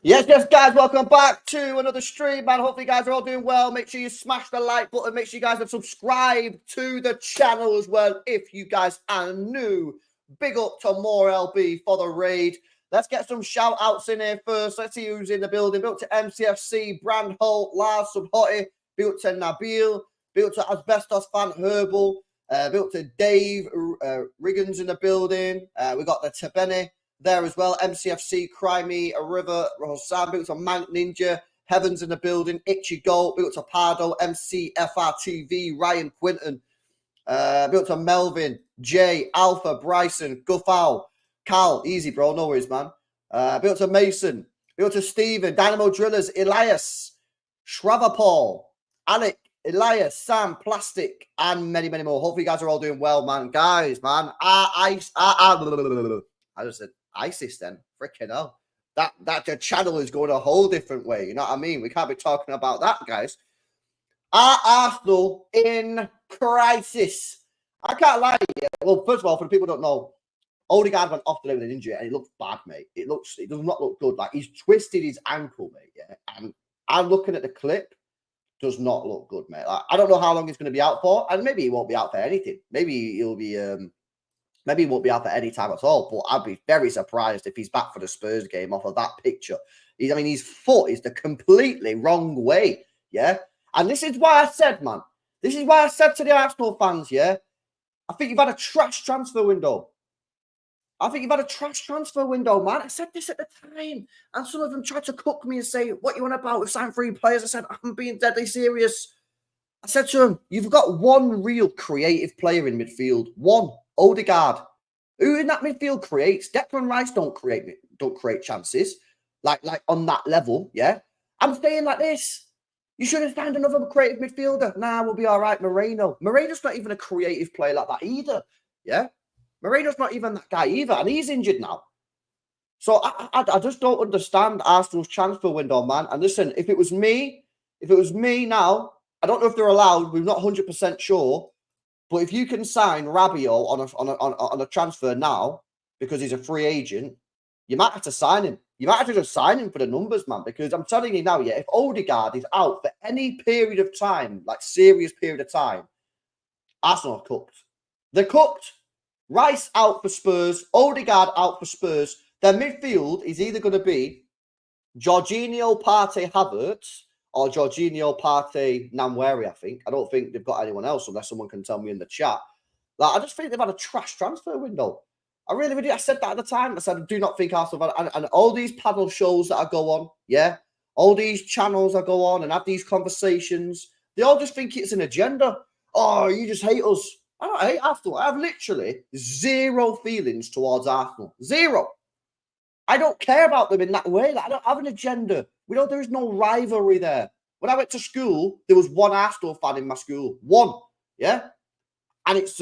Yes, guys, welcome back to another stream, man. Hopefully, you guys are all doing well. Make sure you smash the like button. Make sure you guys have subscribed to the channel as well if you guys are new. Big up to more LB for the raid. Let's get some shout outs in here first. Let's see who's in the building. Built to MCFC, Brand Holt, Lars Subhotty, built to Nabil, built to Asbestos Fan Herbal, built to Dave Riggins in the building. We got the Tabene there as well. MCFC, Crimey, A River, Rosan, built to Mank Ninja, Heavens in the building, Itchy Gold, built to Pardo, MCFRTV, Ryan Quinton, built to Melvin, Jay, Alpha, Bryson, Guffau, Karl, easy bro, no worries, man. Built to Mason, built to Stephen, Dynamo Drillers, Elias, Shravapol, Alec, Elias, Sam, Plastic, and many, many more. Hopefully you guys are all doing well, man. Guys, man, I just said ISIS then. Freaking hell. That channel is going a whole different way. You know what I mean? We can't be talking about that, guys. Are Arsenal in crisis? I can't lie. Well, first of all, for the people who don't know, Odegaard went off today with an injury and it looks bad, mate. It does not look good. Like, he's twisted his ankle, mate. Yeah. And I'm looking at the clip. Does not look good, mate. Like, I don't know how long he's going to be out for, and maybe he won't be out for anything. Maybe he'll be maybe he won't be out for any time at all, but I'd be very surprised if he's back for the Spurs game off of that picture. His foot is the completely wrong way, yeah? And this is why I said, man, this is why I said to the Arsenal fans, yeah, I think you've had a trash transfer window. Man. I said this at the time, and some of them tried to cook me and say, what you want about? We've signed 3 players. I said, I'm being deadly serious. I said to him, you've got one real creative player in midfield. One. Odegaard. Who in that midfield creates? Declan Rice don't create chances like on that level, yeah? I'm saying like this. You should have signed another creative midfielder. Nah, we'll be all right. Moreno's not even a creative player like that either, yeah? Moreno's not even that guy either, and he's injured now. So I just don't understand Arsenal's transfer window, man. And listen, if it was me now, I don't know if they're allowed. We're not 100% sure. But if you can sign Rabiot on a transfer now because he's a free agent, you might have to sign him. You might have to just sign him for the numbers, man. Because I'm telling you now, yeah, if Odegaard is out for any period of time, like serious period of time, Arsenal are cooked. They're cooked. Rice out for Spurs, Odegaard out for Spurs. Their midfield is either going to be Jorginho, Partey, Havertz, or Jorginho, Partey, Namweri, I think. I don't think they've got anyone else unless someone can tell me in the chat. Like, I just think they've had a trash transfer window. I really did. I said that at the time. I said, I do not think Arsenal have had, and all these panel shows that I go on, yeah, all these channels I go on and have these conversations, they all just think it's an agenda. Oh, you just hate us. I don't hate Arsenal. I have literally zero feelings towards Arsenal. Zero. I don't care about them in that way. Like, I don't have an agenda. There is no rivalry there. When I went to school, there was one Arsenal fan in my school. One. Yeah? And it's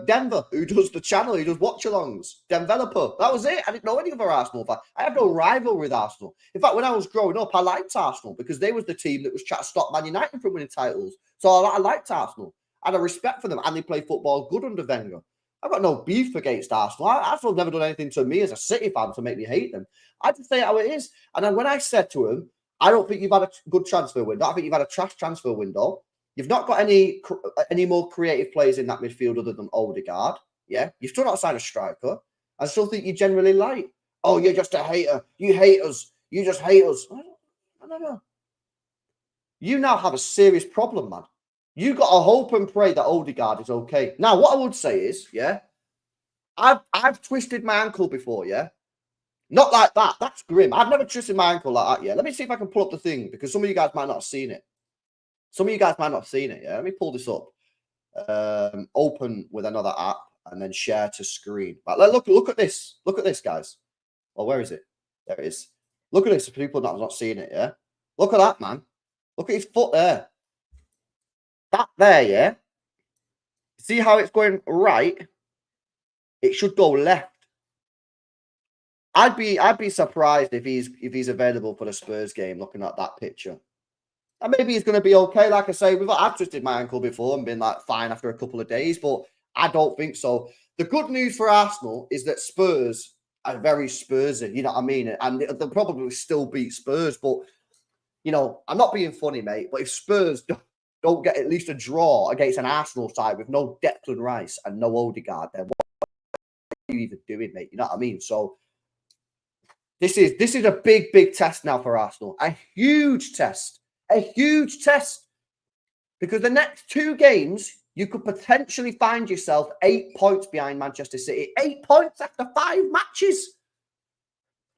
Denver, who does the channel. He does watch-alongs. Developer. That was it. I didn't know any other Arsenal fan. I have no rivalry with Arsenal. In fact, when I was growing up, I liked Arsenal because they was the team that was trying to stop Man United from winning titles. So I liked Arsenal. I had a respect for them, and they play football good under Wenger. I've got no beef against Arsenal. Arsenal have never done anything to me as a City fan to make me hate them. I just say it how it is. And then when I said to him, I don't think you've had a good transfer window. I think you've had a trash transfer window. You've not got any more creative players in that midfield other than Odegaard. Yeah, you've still not signed a striker. I still think you generally like. Oh, you're just a hater. You hate us. You just hate us. I don't know. You now have a serious problem, man. You got to hope and pray that Odegaard is okay. Now, what I would say is, yeah, I've twisted my ankle before, yeah. Not like that. That's grim. I've never twisted my ankle like that, yeah. Let me see if I can pull up the thing because some of you guys might not have seen it. Yeah. Let me pull this up. Open with another app and then share to screen. But look at this. Look at this, guys. Oh, where is it? There it is. Look at this for people that have not seen it, yeah. Look at that, man. Look at his foot there. That there, yeah. See how it's going right? It should go left. I'd be surprised if he's available for the Spurs game. Looking at that picture, and maybe he's going to be okay. Like I say, I've twisted my ankle before and been like fine after a couple of days, but I don't think so. The good news for Arsenal is that Spurs are very Spursy, you know what I mean? And they'll probably still beat Spurs, but, you know, I'm not being funny, mate, but if Spurs don't get at least a draw against an Arsenal side with no Declan Rice and no Odegaard, then what are you even doing, mate? You know what I mean? So this is a big test now for Arsenal. A huge test. Because the next 2 games, you could potentially find yourself 8 points behind Manchester City. 8 points after 5 matches.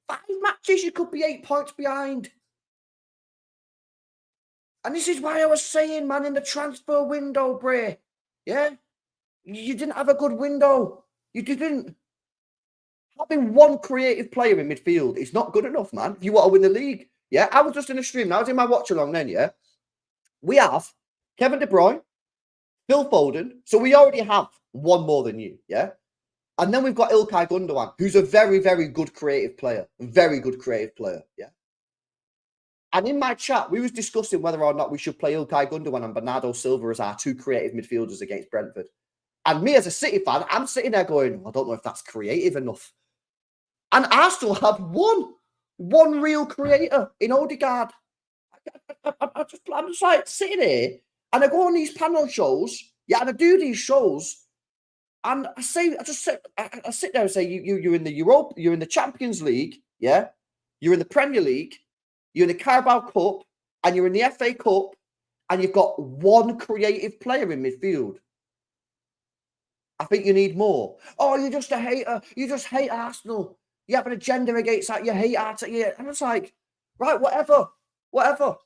5 matches, you could be 8 points behind. And this is why I was saying, man, in the transfer window, Bray. Yeah? You didn't have a good window. You didn't. Having one creative player in midfield is not good enough, man, if you want to win the league. Yeah? I was just in a stream. I was in my watch-along then, yeah? We have Kevin De Bruyne, Phil Foden. So we already have one more than you, yeah? And then we've got Ilkay Gundogan, who's a very, very good creative player. Very good creative player, yeah? And in my chat, we was discussing whether or not we should play Ilkay Gundogan and Bernardo Silva as our 2 creative midfielders against Brentford. And me as a City fan, I'm sitting there going, I don't know if that's creative enough. And Arsenal have one real creator in Odegaard. I'm just like sitting here and I go on these panel shows, yeah, and I do these shows, and I sit there and say, you're in the Europe, you're in the Champions League, yeah, you're in the Premier League, you're in the Carabao Cup, and you're in the FA Cup, and you've got one creative player in midfield. I think you need more. Oh, you're just a hater. You just hate Arsenal. You have an agenda against that. You hate Arsenal. And it's like, right, whatever.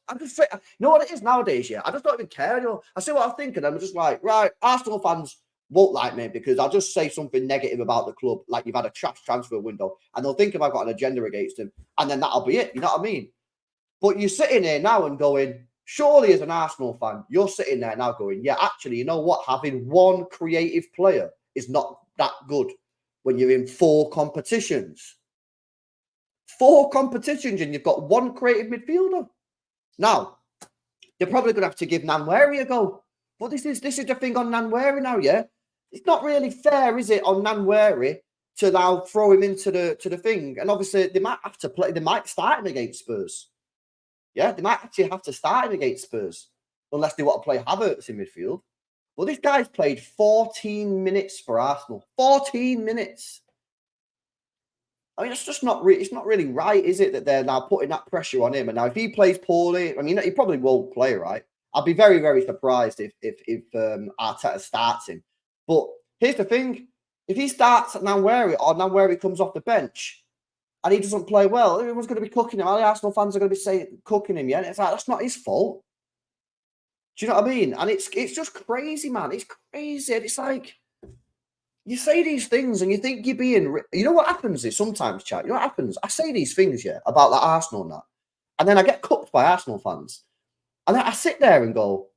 I'm just, you know what it is nowadays, yeah? I just don't even care anymore. I say what I think, and I'm just like, right, Arsenal fans won't like me because I'll just say something negative about the club, like you've had a trash transfer window, and they'll think if I've got an agenda against them, and then that'll be it. You know what I mean? But you're sitting here now and going, surely as an Arsenal fan, you're sitting there now going, yeah, actually, you know what? Having one creative player is not that good when you're in 4 competitions. 4 competitions and you've got one creative midfielder. Now, they're probably going to have to give Nwaneri a go. But this is the thing on Nwaneri now, yeah? It's not really fair, is it, on Nwaneri to now throw him into the thing? And obviously, they might have to play. They might start him against Spurs. Yeah, they might actually have to start him against Spurs unless they want to play Havertz in midfield. Well, this guy's played 14 minutes for Arsenal. 14 minutes. I mean, it's just not really, it's not really right, is it, that they're now putting that pressure on him? And now if he plays poorly, I mean, he probably won't play, right? I'd be very, very surprised if Arteta starts him. But here's the thing. If he starts at Nwaneri or Nwaneri comes off the bench and he doesn't play well, everyone's going to be cooking him. All the Arsenal fans are going to be saying, cooking him, yeah? And it's like, that's not his fault. Do you know what I mean? And it's just crazy, man. It's crazy. And it's like, you say these things and you think you're being... You know what happens is sometimes, chat, you know what happens? I say these things, yeah, about like Arsenal and that. And then I get cooked by Arsenal fans. And then I sit there and go,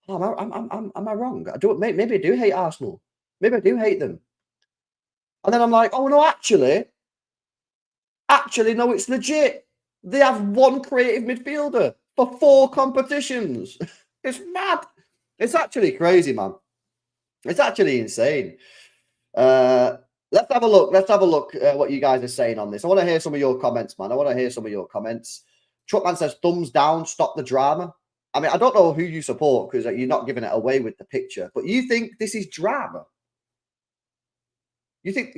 oh, am I wrong? Maybe I do hate Arsenal. Maybe I do hate them. And then I'm like, oh, no, actually, no, it's legit. They have one creative midfielder for 4 competitions. It's mad. It's actually crazy, man. It's actually insane. Let's have a look. Let's have a look at what you guys are saying on this. I want to hear some of your comments, man. Truckman says, thumbs down, stop the drama. I mean, I don't know who you support because you're not giving it away with the picture, but you think this is drama? You think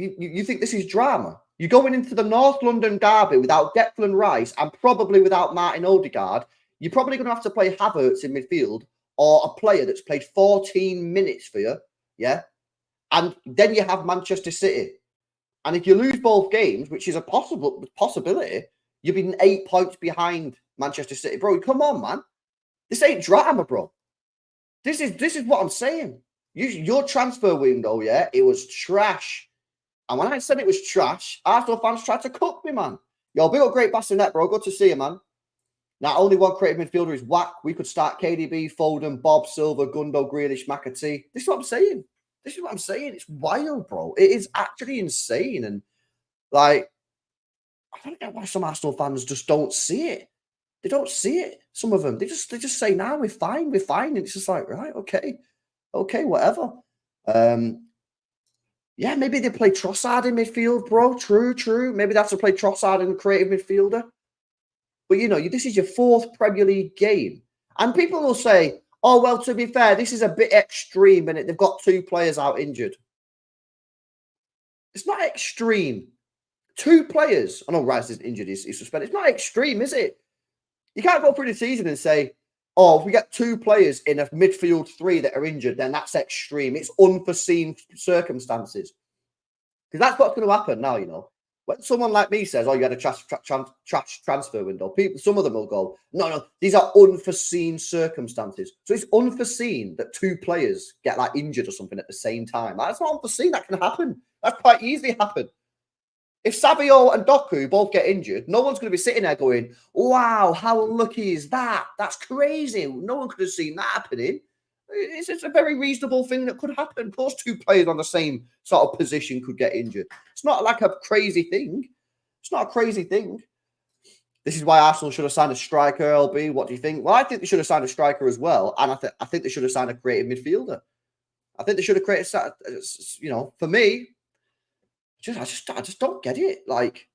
this is drama? You're going into the North London derby without Declan Rice and probably without Martin Odegaard. You're probably going to have to play Havertz in midfield or a player that's played 14 minutes for you, yeah? And then you have Manchester City. And if you lose both games, which is a possibility, you'll be 8 points behind Manchester City. Bro, come on, man. This ain't drama, bro. This is what I'm saying. Your transfer window, yeah, it was trash. And when I said it was trash, Arsenal fans tried to cook me, man. Yo, big up Great Bassinet, bro. Good to see you, man. Now, only one creative midfielder is whack. We could start KDB, Foden, Bob, Silva, Gundo, Grealish, McAtee. This is what I'm saying. It's wild, bro. It is actually insane. And, like, I don't get why some Arsenal fans just don't see it. They don't see it. Some of them. They just say, nah, we're fine. And it's just like, right, okay, whatever. Yeah, maybe they play Trossard in midfield, bro. True. Maybe they have to play Trossard in creative midfielder. But, you know, this is your 4th Premier League game. And people will say, oh, well, to be fair, this is a bit extreme and they've got 2 players out injured. It's not extreme. 2 players. I know Rice is injured, he's suspended. It's not extreme, is it? You can't go through the season and say, oh, if we get 2 players in a midfield 3 that are injured, then that's extreme. It's unforeseen circumstances. Because that's what's going to happen now, you know. When someone like me says, oh, you had a trash transfer window, some of them will go, no, these are unforeseen circumstances. So it's unforeseen that 2 players get like injured or something at the same time. That's not unforeseen. That can happen. That quite easily happen. If Savio and Doku both get injured, no one's going to be sitting there going, wow, how unlucky is that? That's crazy. No one could have seen that happening. It's a very reasonable thing that could happen. Of course, 2 players on the same sort of position could get injured. It's not like a crazy thing. It's not a crazy thing. This is why Arsenal should have signed a striker, LB. What do you think? Well, I think they should have signed a striker as well. And I think they should have signed a creative midfielder. I think they should have created, you know, for me, I just don't get it. Like,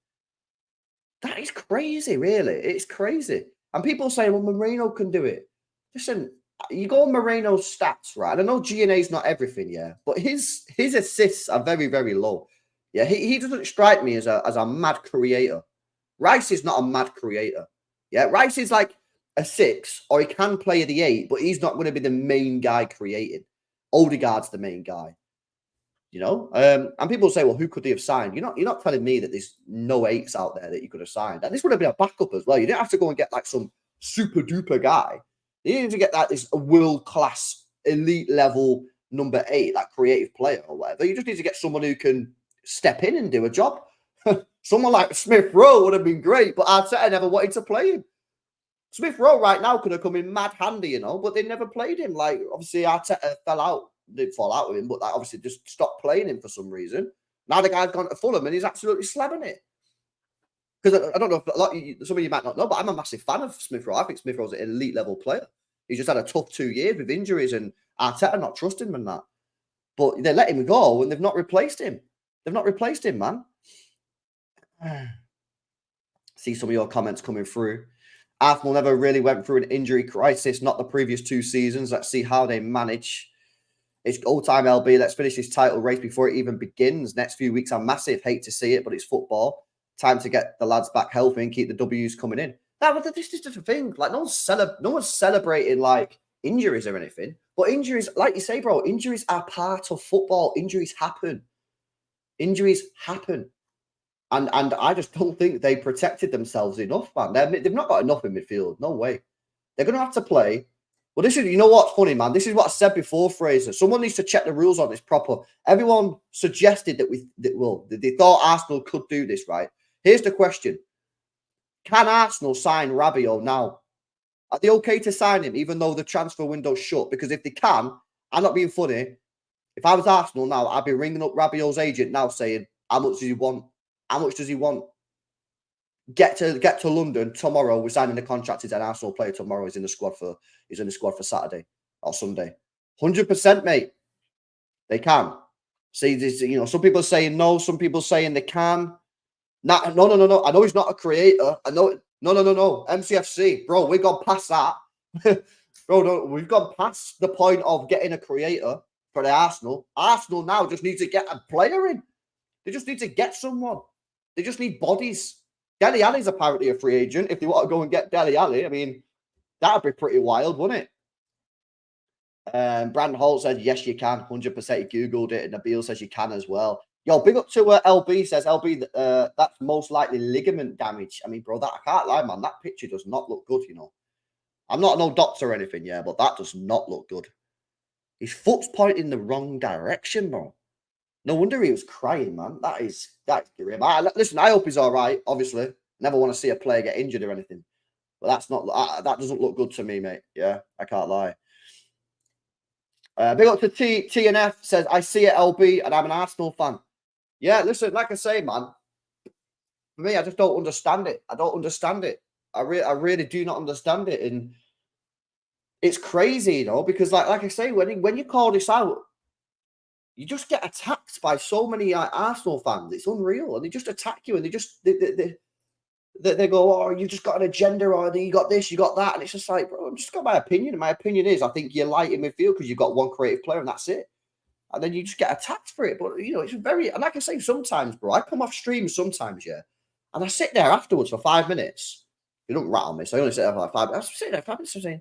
that is crazy, really. It's crazy. And people say, well, Moreno can do it. Listen, you go on Moreno's stats, right? And I know G&A is not everything, yeah, but his assists are very, very low. Yeah, he doesn't strike me as a mad creator. Rice is not a mad creator. Yeah, Rice is like a 6, or he can play the 8, but he's not going to be the main guy creating. Odegaard's the main guy. You know, and people say, well, who could they have signed? You're not telling me that there's no 8s out there that you could have signed. And this would have been a backup as well. You didn't have to go and get like some super duper guy. You need to get this world class, elite level number 8, like creative player or whatever. You just need to get someone who can step in and do a job. Someone like Smith Rowe would have been great, but Arteta never wanted to play him. Smith Rowe right now could have come in mad handy, you know, but they never played him. Like, obviously, Arteta fell out. Didn't fall out with him, but like, obviously just stopped playing him for some reason. Now the guy's gone to Fulham and he's absolutely slamming it. Because I don't know if some of you might not know, but I'm a massive fan of Smith Rowe. I think Smith Rowe's an elite level player. He's just had a tough 2 years with injuries and Arteta not trusting him and that. But they let him go and they've not replaced him. They've not replaced him, man. See some of your comments coming through. Arsenal never really went through an injury crisis, not the previous 2 seasons. Let's see how they manage. It's goal time, LB. Let's finish this title race before it even begins. Next few weeks are massive. Hate to see it, but it's football. Time to get the lads back healthy and keep the W's coming in. This is just a thing. Like, no one's celebrating like injuries or anything. But injuries, like you say, bro, injuries are part of football. Injuries happen. Injuries happen. And I just don't think they protected themselves enough, man. They've not got enough in midfield. No way. They're going to have to play. Well, you know what's funny, man? This is what I said before, Fraser. Someone needs to check the rules on this proper. Everyone suggested that they thought Arsenal could do this, right? Here's the question. Can Arsenal sign Rabiot now? Are they okay to sign him, even though the transfer window's shut? Because if they can, I'm not being funny. If I was Arsenal now, I'd be ringing up Rabiot's agent now saying, how much does he want? How much does he want? Get to London tomorrow. We're signing the contract. He's an Arsenal player tomorrow. He's in the squad for Saturday or Sunday. 100%, mate. They can. See, this, you know, some people are saying no. Some people saying they can. No. I know he's not a creator. I know. No. MCFC, bro. We've gone past that. Bro, no, we've gone past the point of getting a creator for the Arsenal. Arsenal now just need to get a player in. They just need to get someone. They just need bodies. Dele Alli's apparently a free agent. If they want to go and get Dele Alli, I mean, that'd be pretty wild, wouldn't it? Brandon Holt said, yes, you can. 100% he Googled it. And Nabil says you can as well. Yo, big up to LB says, LB, that's most likely ligament damage. I mean, bro, I can't lie, man. That picture does not look good, you know. I'm not no doctor or anything, yeah, but that does not look good. His foot's pointing the wrong direction, bro. No wonder he was crying, man. That's grim. Listen, I hope he's all right, obviously. Never want to see a player get injured or anything. But that doesn't look good to me, mate. Yeah, I can't lie. Big up to TNF says, I see it, LB, and I'm an Arsenal fan. Yeah, listen, like I say, man, for me, I just don't understand it. I don't understand it. I really do not understand it. And it's crazy, you know, because like I say, when you call this out, you just get attacked by so many Arsenal fans. It's unreal, and they just attack you, and they go, "Oh, you just got an agenda, or you got this, you got that," and it's just like, bro, I've just got my opinion, and my opinion is, I think you're light in midfield because you've got one creative player, and that's it. And then you just get attacked for it. But it's very, and like I say, sometimes, bro, I come off stream sometimes, yeah, and I sit there afterwards for 5 minutes. You don't rattle me, so I only sit there for like 5 minutes. I sit there for 5 minutes and saying,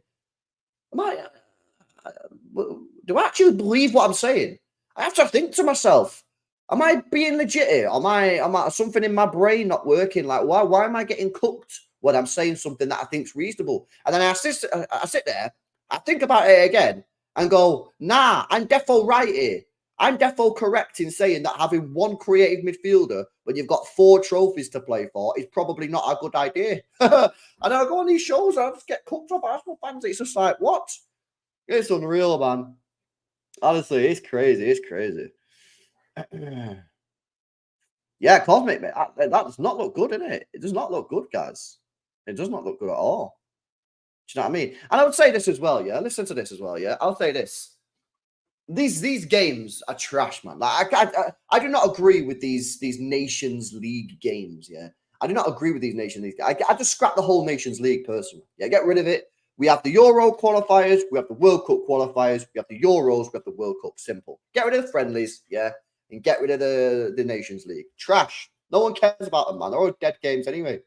do I actually believe what I'm saying? I have to think to myself, am I being legit here? Am I something in my brain not working? Like, why am I getting cooked when I'm saying something that I think's reasonable? And then I sit there, I think about it again and go, nah, I'm defo right here. I'm defo correct in saying that having one creative midfielder when you've got 4 trophies to play for is probably not a good idea. And I go on these shows and I just get cooked off Arsenal fans. It's just like, what? It's unreal, man. Honestly, it's crazy. It's crazy. Yeah, Cosmic, mate. That does not look good, innit? It does not look good, guys. It does not look good at all. Do you know what I mean? And I would say this as well, yeah? Listen to this as well, yeah? I'll say this. These games are trash, man. Like I do not agree with these Nations League games, yeah? I do not agree with these Nations League. I just scrap the whole Nations League personally. Yeah, get rid of it. We have the Euro qualifiers, we have the World Cup qualifiers, we have the Euros, we have the World Cup. Simple. Get rid of the friendlies, yeah, and get rid of the Nations League. Trash. No one cares about them, man. They're all dead games anyway.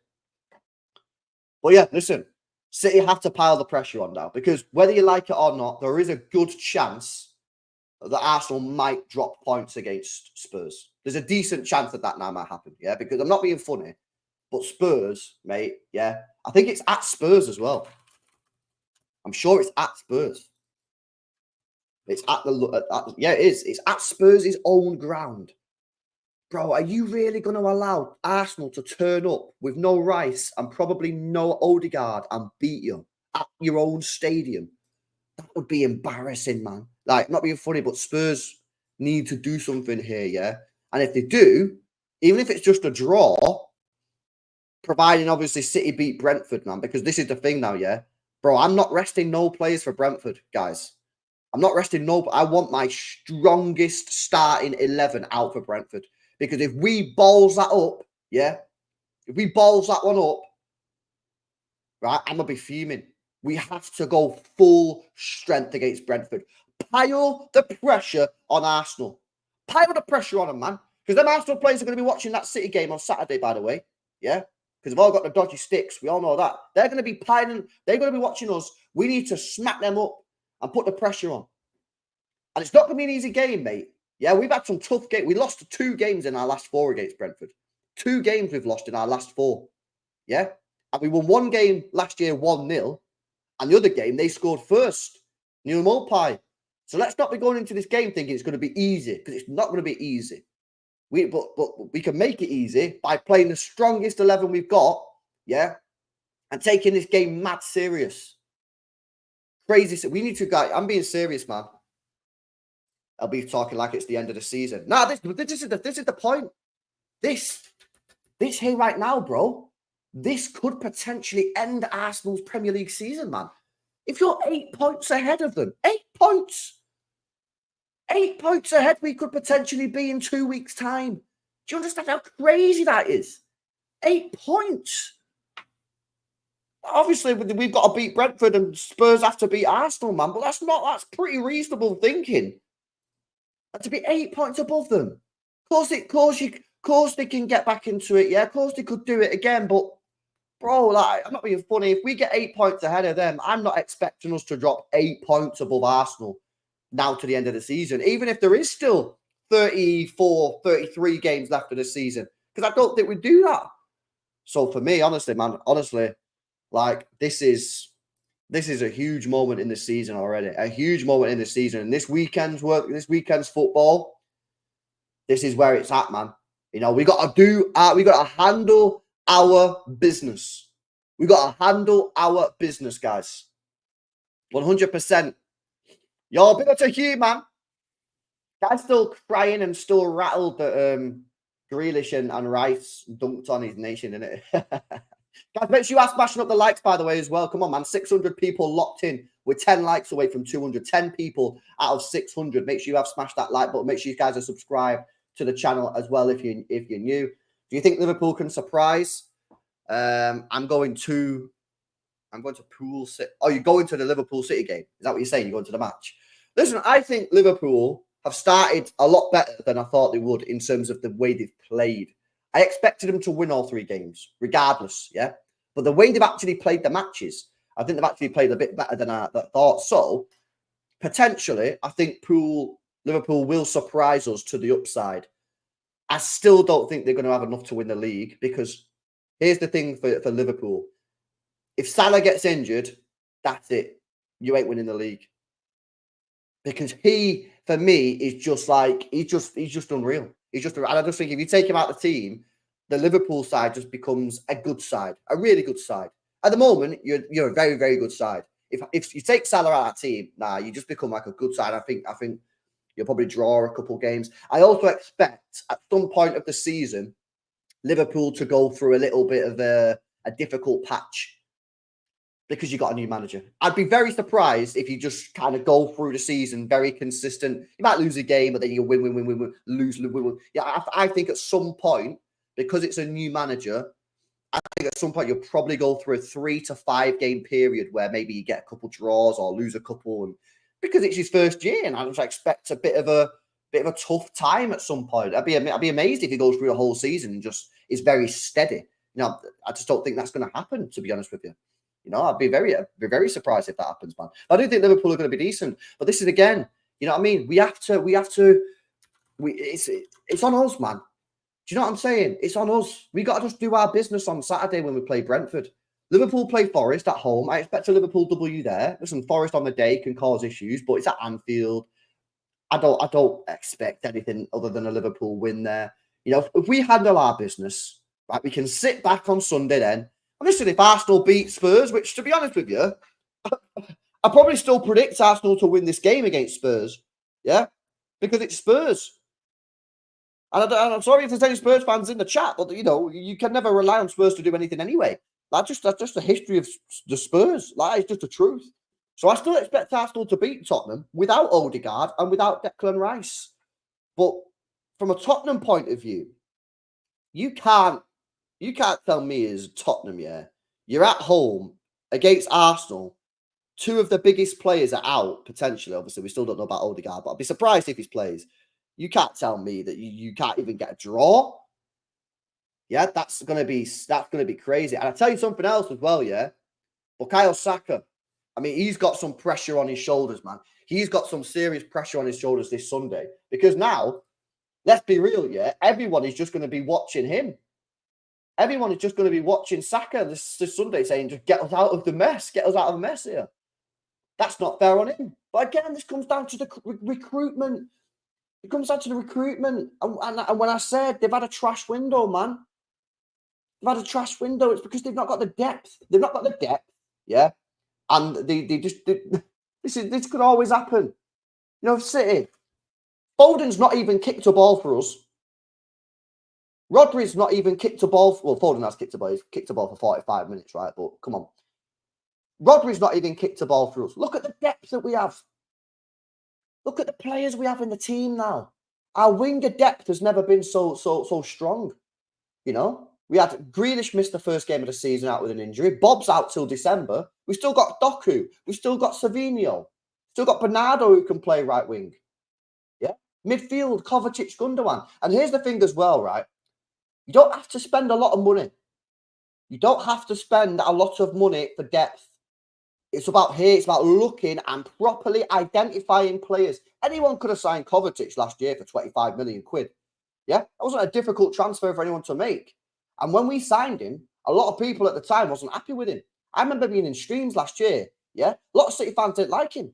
But yeah, listen, City have to pile the pressure on now because whether you like it or not, there is a good chance that Arsenal might drop points against Spurs. There's a decent chance that now might happen, yeah, because I'm not being funny, but Spurs, mate, yeah, I think it's at Spurs as well. I'm sure it's at Spurs. It's at yeah, it is. It's at Spurs' own ground. Bro, are you really going to allow Arsenal to turn up with no Rice and probably no Odegaard and beat you at your own stadium? That would be embarrassing, man. Like, not being funny, but Spurs need to do something here, yeah? And if they do, even if it's just a draw, providing obviously City beat Brentford, man, because this is the thing now, yeah? Bro, I'm not resting no players for Brentford, guys. I'm not resting no. I want my strongest starting 11 out for Brentford. Because if we balls that up, yeah, if we balls that one up, right, I'm going to be fuming. We have to go full strength against Brentford. Pile the pressure on Arsenal. Pile the pressure on them, man. Because them Arsenal players are going to be watching that City game on Saturday, by the way. Yeah? Because they've all got the dodgy sticks. We all know that. They're going to be piling. They're going to be watching us. We need to smack them up and put the pressure on. And it's not going to be an easy game, mate. Yeah, we've had some tough games. We lost 2 games in our last 4 against Brentford. 2 games we've lost in our last 4. Yeah? And we won 1 game last year 1-0. And the other game, they scored first. New Mopai. So let's not be going into this game thinking it's going to be easy. Because it's not going to be easy. But we can make it easy by playing the strongest 11 we've got. Yeah? And taking this game mad serious. Crazy. We need to, guys. I'm being serious, man. I'll be talking like it's the end of the season. Nah, this is the point. This here right now, bro. This could potentially end Arsenal's Premier League season, man. If you're 8 points ahead of them, 8 points. 8 points ahead we could potentially be in 2 weeks' time. Do you understand how crazy that is? 8 points. Obviously, we've got to beat Brentford and Spurs have to beat Arsenal, man. But that's pretty reasonable thinking. And to be 8 points above them. Of course they can get back into it. Yeah, of course they could do it again. But, bro, like, I'm not being funny. If we get 8 points ahead of them, I'm not expecting us to drop 8 points above Arsenal now to the end of the season. Even if there is still 34, 33 games left of the season. Because I don't think we do that. So for me, honestly, man, like, this is a huge moment in the season already. A huge moment in the season. And this weekend's work, this weekend's football, this is where it's at, man. You know, we got to handle our business. We got to handle our business, guys. 100%. Yo, big up to Hugh, man. Guy's still crying and still rattled that Grealish and Rice dunked on his nation, innit? Guys, make sure you are smashing up the likes, by the way, as well. Come on, man. 600 people locked in. We're 10 likes away from 200. 10 people out of 600. Make sure you have smashed that like button. Make sure you guys are subscribed to the channel as well if you're new. Do you think Liverpool can surprise? I'm going to Pool City. Oh, you're going to the Liverpool City game? Is that what you're saying? You're going to the match? Listen, I think Liverpool have started a lot better than I thought they would in terms of the way they've played. I expected them to win all 3 games, regardless, yeah? But the way they've actually played the matches, I think they've actually played a bit better than I thought. So, potentially, I think Liverpool will surprise us to the upside. I still don't think they're going to have enough to win the league because here's the thing for Liverpool. If Salah gets injured, that's it. You ain't winning the league. Because he, for me, is just like, he's just unreal. And I just think if you take him out of the team, the Liverpool side just becomes a good side, a really good side. At the moment, you're a very, very good side. If you take Salah out of the team, you just become like a good side. I think you'll probably draw a couple games. I also expect at some point of the season, Liverpool to go through a little bit of a difficult patch because you got a new manager. I'd be very surprised if you just kind of go through the season very consistent. You might lose a game, but then you win, lose, win. Yeah, I think at some point, because it's a new manager, I think at some point you'll probably go through a 3 to 5 game period where maybe you get a couple draws or lose a couple, and because it's his first year, and I just expect a bit of a tough time at some point. I'd be amazed if he goes through the whole season and just is very steady. I just don't think that's going to happen, to be honest with you. I'd be very surprised if that happens, man. I do think Liverpool are going to be decent, but this is again, you know what I mean? It's on us, man. Do you know what I'm saying? It's on us. We got to just do our business on Saturday when we play Brentford. Liverpool play Forest at home. I expect a Liverpool W there. Listen, Forest on the day can cause issues, but it's at Anfield. I don't expect anything other than a Liverpool win there. If we handle our business, right, we can sit back on Sunday then. And listen, if Arsenal beat Spurs, which to be honest with you, I probably still predict Arsenal to win this game against Spurs. Yeah, because it's Spurs. And I'm sorry if there's any Spurs fans in the chat, but you can never rely on Spurs to do anything anyway. That's just the history of the Spurs. It's just the truth. So I still expect Arsenal to beat Tottenham without Odegaard and without Declan Rice. But from a Tottenham point of view, you can't tell me as Tottenham, yeah, you're at home against Arsenal. 2 of the biggest players are out, potentially. Obviously, we still don't know about Odegaard, but I'd be surprised if he plays. You can't tell me that you can't even get a draw. Yeah, that's gonna be crazy. And I'll tell you something else as well, yeah. Bukayo Saka. I mean, he's got some pressure on his shoulders, man. He's got some serious pressure on his shoulders this Sunday. Because now, let's be real, yeah, everyone is just going to be watching him. Everyone is just going to be watching Saka this Sunday saying, just get us out of the mess. Get us out of the mess here. That's not fair on him. But again, this comes down to the recruitment. It comes down to the recruitment. And when I said they've had a trash window, man. They've had a trash window. It's because they've not got the depth. They've not got the depth. Yeah. And this could always happen. City. Foden's not even kicked a ball for us. Rodri's not even kicked a ball. Well, Foden has kicked a ball. He's kicked a ball for 45 minutes, right? But come on. Rodri's not even kicked a ball for us. Look at the depth that we have. Look at the players we have in the team now. Our winger depth has never been so strong. We had Grealish missed the first game of the season out with an injury. Bob's out till December. We've still got Doku. We've still got Savinho. Still got Bernardo who can play right wing. Yeah. Midfield, Kovacic, Gundogan. And here's the thing as well, right? You don't have to spend a lot of money. You don't have to spend a lot of money for depth. It's about looking and properly identifying players. Anyone could have signed Kovacic last year for 25 million quid. Yeah. That wasn't a difficult transfer for anyone to make. And when we signed him, a lot of people at the time wasn't happy with him. I remember being in streams last year. Yeah. A lot of City fans didn't like him.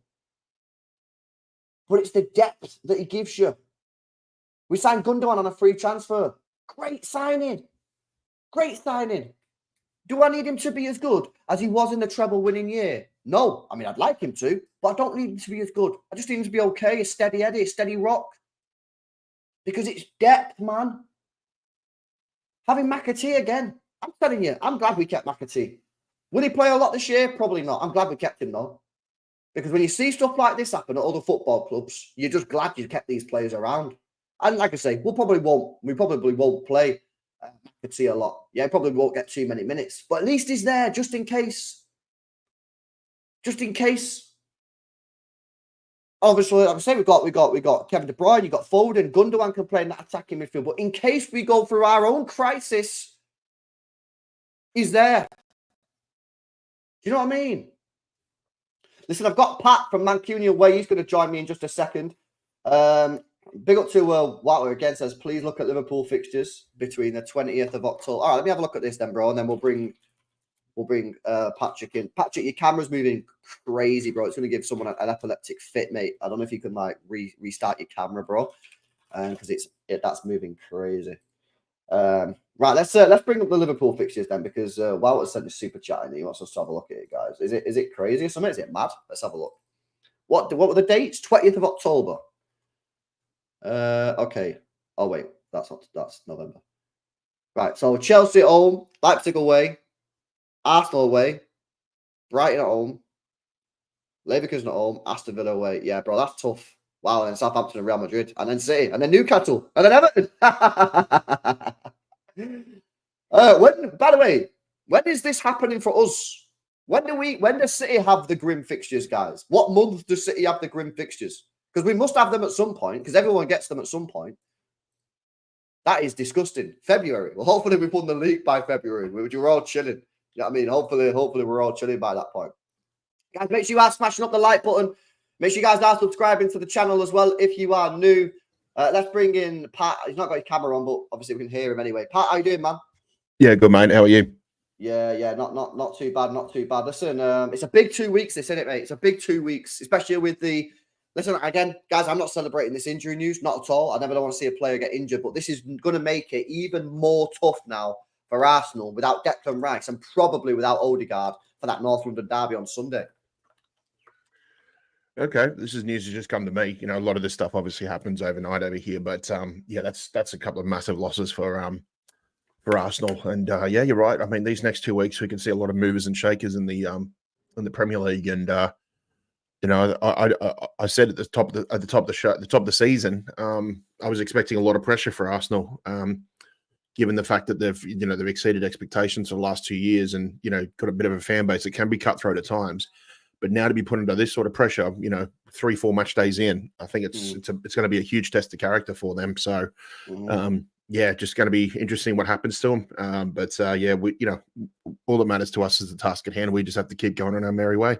But it's the depth that he gives you. We signed Gundogan on a free transfer. Great signing. Great signing. Do I need him to be as good as he was in the treble-winning year? No. I mean, I'd like him to, but I don't need him to be as good. I just need him to be okay, a steady Eddie, a steady rock. Because it's depth, man. Having McAtee again. I'm telling you, I'm glad we kept McAtee. Will he play a lot this year? Probably not. I'm glad we kept him, though. Because when you see stuff like this happen at other football clubs, you're just glad you kept these players around. And like I say, we probably won't play McAtee a lot. Yeah, probably won't get too many minutes. But at least he's there just in case. Just in case. Obviously, like I say, we got Kevin De Bruyne, you got Foden, Gundogan can play in that attacking midfield. But in case we go through our own crisis, he's there. Do you know what I mean? Listen, I've got Pat from Mancunian Way. He's going to join me in just a second. Big up to Water again, says, please look at Liverpool fixtures between the 20th of October. All right, let me have a look at this then, bro, and then we'll bring Patrick in. Patrick, your camera's moving crazy, bro. It's going to give someone an epileptic fit, mate. I don't know if you can like restart your camera, bro, because that's moving crazy. Right, let's bring up the Liverpool fixtures then, because Walter sent a super chat and he wants us to have a look at it, guys. Is it crazy or something? Is it mad? Let's have a look. What were the dates? 20th of October. Okay. Oh wait, that's November. Right, so Chelsea at home, Leipzig away, Arsenal away, Brighton at home, Leverkusen at home, Aston Villa away. Yeah, bro, that's tough. Wow, and then Southampton and Real Madrid, and then City, and then Newcastle, and then Everton. By the way, when is this happening for us? When does City have the grim fixtures, guys? What month does City have the grim fixtures? Because we must have them at some point, because everyone gets them at some point. That is disgusting. February. Well, hopefully we've won the league by February. We're all chilling. You know what I mean? Hopefully we're all chilling by that point. Guys, make sure you are smashing up the like button. Make sure you guys are subscribing to the channel as well if you are new. Let's bring in Pat. He's not got his camera on, but obviously we can hear him anyway. Pat, how you doing, man? Yeah, good, mate. How are you? Yeah, not too bad, not too bad. Listen, it's a big 2 weeks, isn't it, mate? It's a big 2 weeks, especially with the... Listen, again, guys, I'm not celebrating this injury news, not at all. I never want to see a player get injured, but this is going to make it even more tough now for Arsenal without Declan Rice and probably without Odegaard for that North London derby on Sunday. Okay, this is news that just come to me. You know, a lot of this stuff obviously happens overnight over here, but yeah, that's a couple of massive losses for Arsenal. And yeah, you're right. I mean, these next 2 weeks we can see a lot of movers and shakers in the Premier League. And you know, I said at the top of the season, I was expecting a lot of pressure for Arsenal, given the fact that they've exceeded expectations for the last 2 years, and got a bit of a fan base that can be cutthroat at times. But now to be put under this sort of pressure, 3-4 match days in, I think it's going to be a huge test of character for them. So, yeah, just going to be interesting what happens to them. But yeah, all that matters to us is the task at hand. We just have to keep going on our merry way.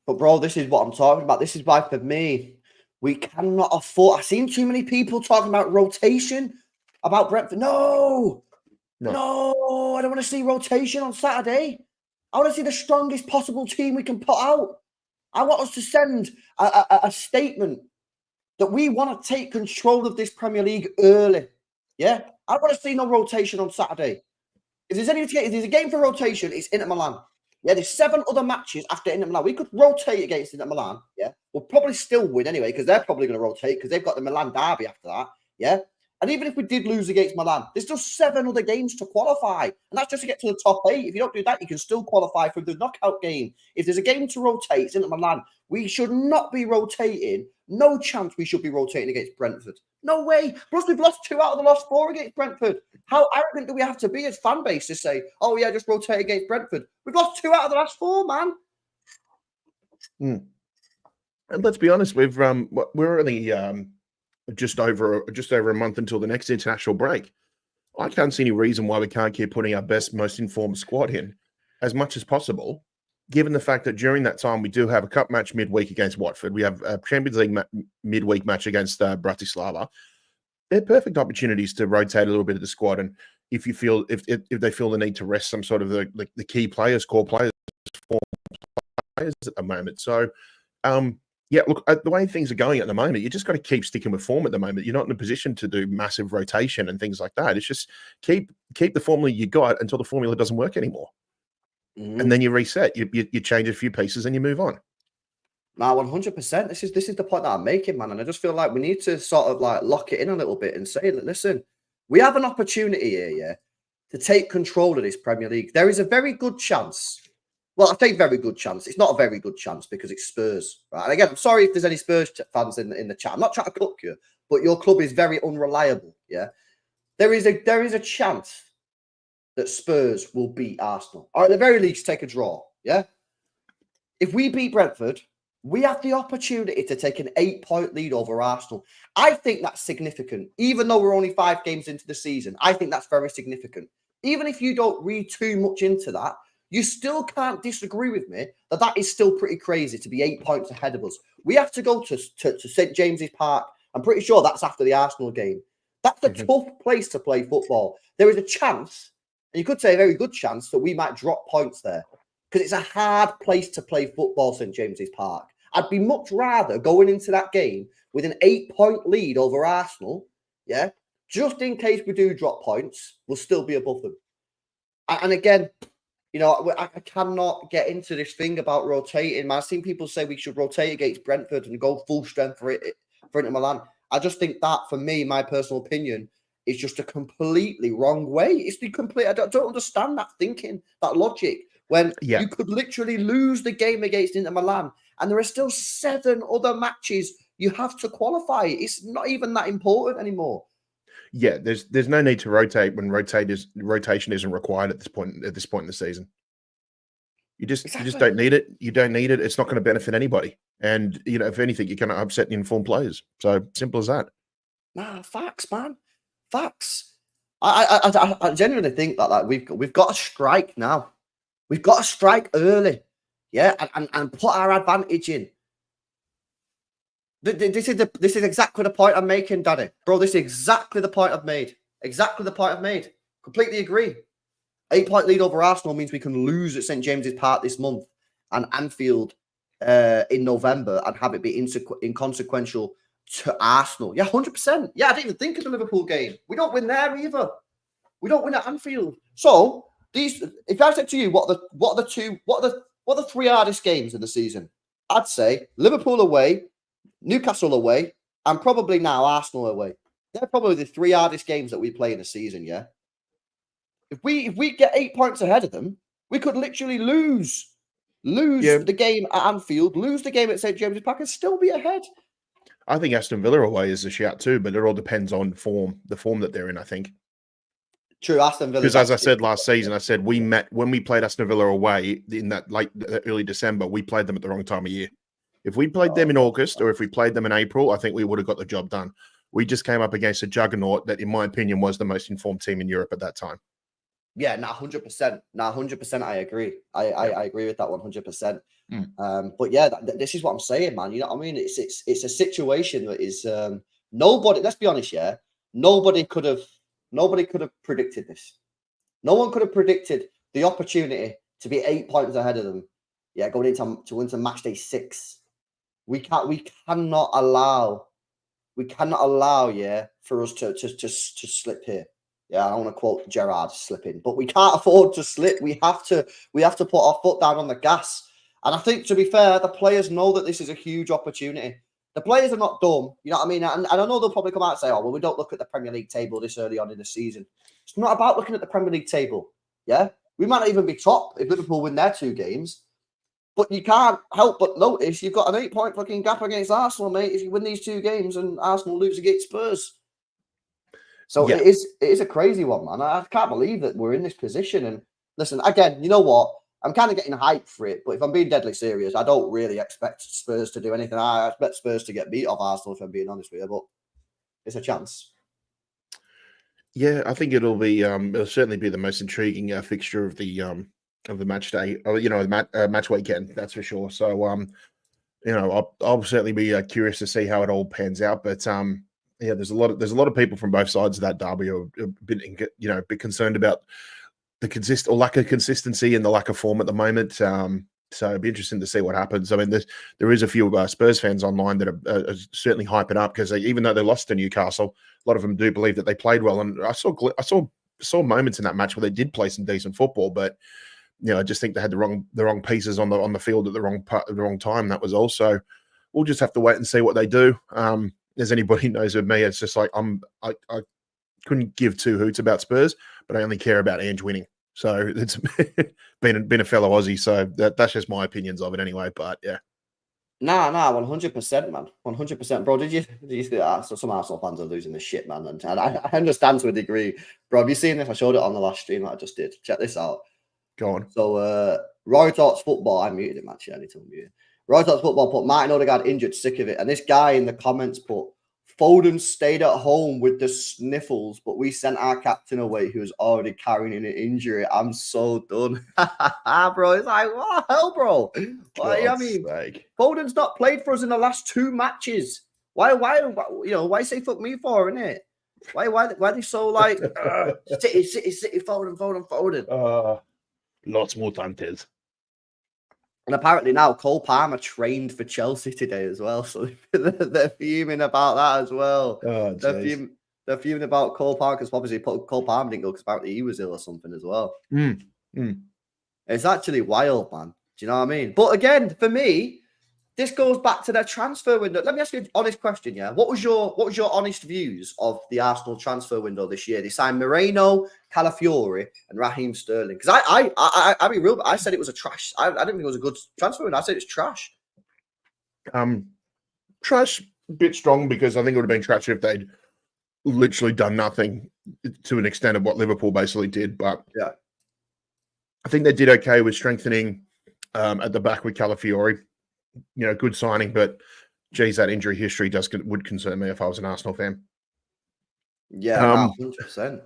But bro, this is what I'm talking about. This is why, for me, we cannot afford. I've seen too many people talking about rotation about Brentford. No, I don't want to see rotation on Saturday. I want to see the strongest possible team we can put out. I want us to send a statement that we want to take control of this Premier League early. Yeah, I want to see no rotation on Saturday. If there's a game for rotation, it's Inter Milan. Yeah, there's 7 other matches after Inter Milan. We could rotate against Inter Milan. Yeah, we'll probably still win anyway because they're probably going to rotate because they've got the Milan derby after that. Yeah. And even if we did lose against Milan, there's still 7 other games to qualify. And that's just to get to the top 8. If you don't do that, you can still qualify for the knockout game. If there's a game to rotate, it's Inter Milan. We should not be rotating. No chance we should be rotating against Brentford. No way. Plus, we've lost 2 out of the last 4 against Brentford. How arrogant do we have to be as fan base to say, oh, yeah, just rotate against Brentford? We've lost 2 out of the last 4, man. And let's be honest, we're only... just over a month until the next international break. I can't see any reason why we can't keep putting our best, most informed squad in as much as possible, given the fact that during that time we do have a cup match midweek against Watford. We have a Champions League midweek match against Bratislava. They're perfect opportunities to rotate a little bit of the squad. And if you feel if they feel the need to rest some sort of the key players, core players, form players at the moment. So yeah, look, the way things are going at the moment, you just got to keep sticking with form at the moment. You're not in a position to do massive rotation and things like that. It's just keep the formula you got until the formula doesn't work anymore. And then you reset. You change a few pieces and you move on. Now, 100%. This is the point that I'm making, man. And I just feel like we need to sort of like lock it in a little bit and say, listen, we have an opportunity here, yeah, to take control of this Premier League, there is a very good chance. Well, I say very good chance. It's not a very good chance because it's Spurs. Right? And again, I'm sorry if there's any Spurs fans in the chat. I'm not trying to cook you, but your club is very unreliable. Yeah, there is a chance that Spurs will beat Arsenal, or at the very least take a draw. Yeah, if we beat Brentford, we have the opportunity to take an 8-point lead over Arsenal. I think that's significant, even though we're only 5 games into the season. I think that's very significant. Even if you don't read too much into that, you still can't disagree with me that that is still pretty crazy to be 8 points ahead of us. We have to go to St. James's Park. I'm pretty sure that's after the Arsenal game. That's a tough place to play football. There is a chance, and you could say a very good chance, that we might drop points there because it's a hard place to play football, St. James's Park. I'd be much rather going into that game with an 8-point lead over Arsenal, yeah, just in case we do drop points, we'll still be above them. And again, you know, I cannot get into this thing about rotating. Man, I've seen people say we should rotate against Brentford and go full strength for Inter Milan. I just think that, for me, my personal opinion, is just a completely wrong way. It's the complete. I don't understand that thinking, that logic, when you could literally lose the game against Inter Milan, and there are still 7 other matches you have to qualify. It's not even that important anymore. Yeah, there's no need to rotate when rotation isn't required at this point in the season. You just don't need it. You don't need it. It's not going to benefit anybody. And you know, if anything, you're going to upset the informed players. So simple as that. Nah, facts, man. Facts. I genuinely think that we've got to strike now. We've got to strike early, yeah, and put our advantage in. This is exactly the point I'm making, Daddy. Bro, this is exactly the point I've made. Exactly the point I've made. Completely agree. 8-point lead over Arsenal means we can lose at St. James's Park this month and Anfield in November and have it be inconsequential to Arsenal. Yeah, 100%. Yeah, I didn't even think of the Liverpool game. We don't win there either. We don't win at Anfield. So if I said to you, what are the 3 hardest games in the season? I'd say Liverpool away, Newcastle away, and probably now Arsenal away. They're probably the 3 hardest games that we play in a season, yeah? If we get 8 points ahead of them, we could literally lose the game at Anfield, lose the game at St. James's Park, and still be ahead. I think Aston Villa away is a shout too, but it all depends on the form that they're in, I think. True, Aston Villa. Because as I said last season, I said when we played Aston Villa away in that early December, we played them at the wrong time of year. If we played them in August or if we played them in April, I think we would have got the job done. We just came up against a juggernaut that, in my opinion, was the most informed team in Europe at that time. Yeah, 100%. 100%. I agree. I agree with that 100%. But yeah, this is what I'm saying, man. You know what I mean? It's a situation that is nobody. Let's be honest, yeah. Nobody could have predicted this. No one could have predicted the opportunity to be 8 points ahead of them. Yeah, going into match day 6. We cannot allow. Yeah, for us to slip here. Yeah, I don't want to quote Gerrard slipping, but we can't afford to slip. We have to put our foot down on the gas. And I think, to be fair, the players know that this is a huge opportunity. The players are not dumb, you know what I mean? And I know they'll probably come out and say, "Oh, well, we don't look at the Premier League table this early on in the season." It's not about looking at the Premier League table. Yeah, we might not even be top if Liverpool win their 2 games. But you can't help but notice you've got an 8-point fucking gap against Arsenal, mate, if you win these 2 games and Arsenal lose against Spurs. So it is a crazy one, man. I can't believe that we're in this position. And listen, again, you know what? I'm kind of getting hyped for it, but if I'm being deadly serious, I don't really expect Spurs to do anything. I expect Spurs to get beat off Arsenal, if I'm being honest with you, but it's a chance. Yeah, I think it'll certainly be the most intriguing fixture of the match day, or match weekend. That's for sure. So I'll certainly be curious to see how it all pans out. But yeah, there's a lot of people from both sides of that derby who have been a bit concerned about the lack of consistency and the lack of form at the moment. So it'd be interesting to see what happens. I mean, there is a few Spurs fans online that are certainly hyping up because even though they lost to Newcastle, a lot of them do believe that they played well. And I saw moments in that match where they did play some decent football, but I just think they had the wrong pieces on the field at the wrong time. That was also. We'll just have to wait and see what they do. As anybody knows with me, it's just like couldn't give two hoots about Spurs, but I only care about Ange winning. So it's been a fellow Aussie. So that's just my opinions of it anyway. But yeah. Nah, 100%, man. 100%. Bro, did you see that? So some Arsenal fans are losing the shit, man. And I understand to a degree. Bro, have you seen this? I showed it on the last stream that I just did. Check this out. Go on. So Roy Talks Football, I muted him actually, I need to unmute him. Roy Talks Football put Martin Odegaard injured, sick of it. And this guy in the comments put, Foden stayed at home with the sniffles, but we sent our captain away who was already carrying an injury. I'm so done. Bro, it's like, what the hell, bro? I mean, Foden's not played for us in the last 2 matches. Why say fuck me for, innit? Why are they so like, City, Foden? Lots more tantes. And apparently now Cole Palmer trained for Chelsea today as well. So they're fuming about that as well. Oh, they're fuming about Cole Palmer because obviously Cole Palmer didn't go because apparently he was ill or something as well. It's actually wild, man. Do you know what I mean? But again, for me, this goes back to their transfer window. Let me ask you an honest question, yeah? What was your honest views of the Arsenal transfer window this year? They signed Moreno, Calafiori, and Raheem Sterling. Because I mean, real, I said it was a trash. I didn't think it was a good transfer window. I said it's trash. Trash, a bit strong because I think it would have been trash if they'd literally done nothing to an extent of what Liverpool basically did. But yeah, I think they did okay with strengthening at the back with Calafiori. You know, good signing, but geez, that injury history would concern me if I was an Arsenal fan. Yeah, 100%.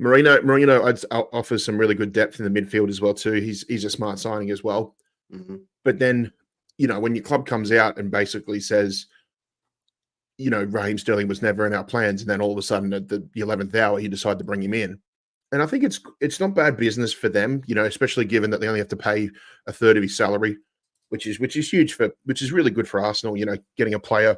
Marino offers some really good depth in the midfield as well too. He's a smart signing as well. Mm-hmm. But then, you know, when your club comes out and basically says, you know, Raheem Sterling was never in our plans, and then all of a sudden at the 11th hour you decide to bring him in, and I think it's not bad business for them, you know, especially given that they only have to pay a third of his salary. Which is huge which is really good for Arsenal, you know, getting a player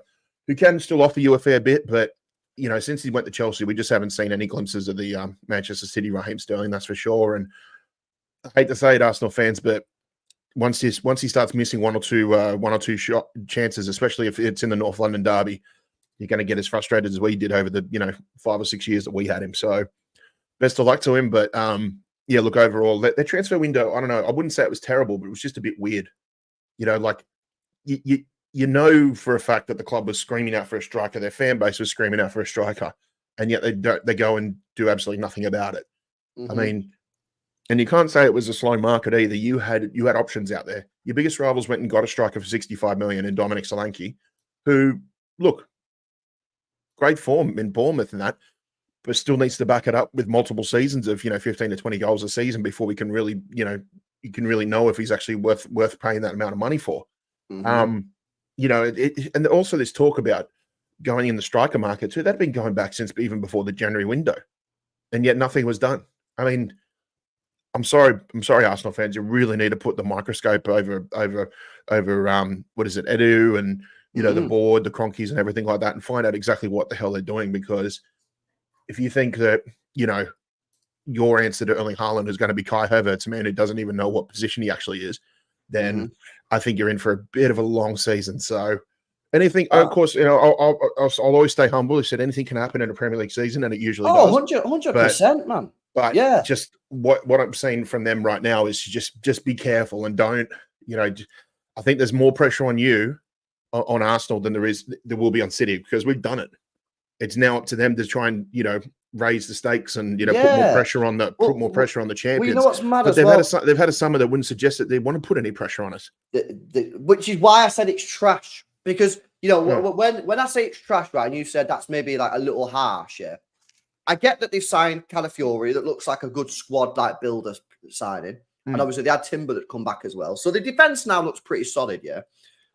who can still offer you a fair bit. But, you know, since he went to Chelsea, we just haven't seen any glimpses of the Manchester City Raheem Sterling, that's for sure. And I hate to say it, Arsenal fans, but once he starts missing one or two shot chances, especially if it's in the North London derby, you're going to get as frustrated as we did over the 5 or 6 years that we had him. So best of luck to him. But yeah, look, overall, their transfer window, I don't know, I wouldn't say it was terrible, but it was just a bit weird. You know, like you know for a fact that the club was screaming out for a striker, their fan base was screaming out for a striker, and yet they go and do absolutely nothing about it. Mm-hmm. I mean, and you can't say it was a slow market either. You had options out there. Your biggest rivals went and got a striker for 65 million in Dominic Solanke, who, look, great form in Bournemouth and that, but still needs to back it up with multiple seasons of 15 to 20 goals a season before we can really you can really know if he's actually worth paying that amount of money for. Mm-hmm. And also this talk about going in the striker market too, that'd been going back since even before the January window, and yet nothing was done. I mean, I'm sorry, Arsenal fans, you really need to put the microscope over what is it, Edu and the board, the Cronkies and everything like that, and find out exactly what the hell they're doing. Because if you think that your answer to Erling Haaland is going to be Kai Havertz, a man who doesn't even know what position he actually is, then I think you're in for a bit of a long season. So anything, of course, I'll always stay humble. I said anything can happen in a Premier League season, and it usually does. 100%, man. But yeah, just what I'm seeing from them right now is just be careful and don't, I think there's more pressure on you, on Arsenal, than there will be on City, because we've done it. It's now up to them to try and, raise the stakes and put more pressure on the champions. Well, you know what's mad but they've had a summer that wouldn't suggest that they want to put any pressure on us. Which is why I said it's trash, because when I say it's trash, right, and you said that's maybe like a little harsh, yeah. I get that they've signed Calafiori, that looks like a good squad like builder signing, and obviously they had Timber that come back as well. So the defense now looks pretty solid, yeah.